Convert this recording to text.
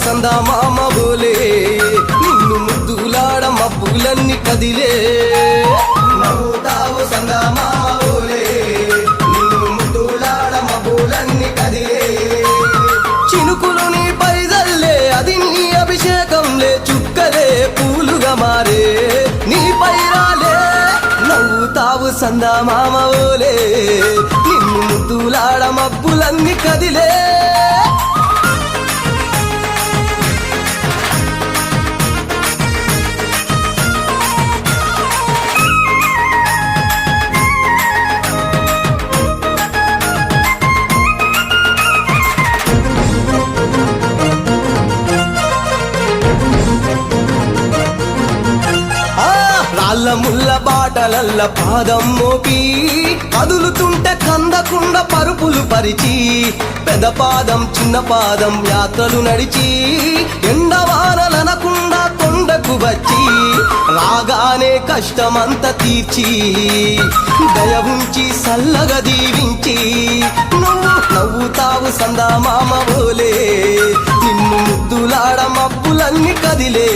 సందా మామ బోలే నిన్ను ముద్దులాడ మబ్బులన్నీ కదిలే నవ్వుతావు సందా మామ బోలే నిన్ను ముద్దులాడ మబ్బులన్నీ కదిలే చినుకులు నీ పైదల్లే అది నీ అభిషేకంలే చుక్కలే పూలుగా మారే నీ పైరాలే నవ్వుతావు సందా మామ బోలే నిన్ను ముద్దులాడ మబ్బులన్నీ కదిలే రాళ్ళ ముళ్ళ బాటలల్ల పాదం మోపి కదులుతుంటే కందకుండ పరుపులు పరిచి పెద్ద పాదం చిన్న పాదం యాత్రలు నడిచి ఎండవానలనకుండా కొండకు వచ్చి రాగానే కష్టమంతా తీర్చి దయ ఉంచి సల్లగా దీవించి నువ్వు నవ్వుతావు సందా మామ బోలే నిన్ను ముద్దులాడ మబ్బులన్నీ కదిలే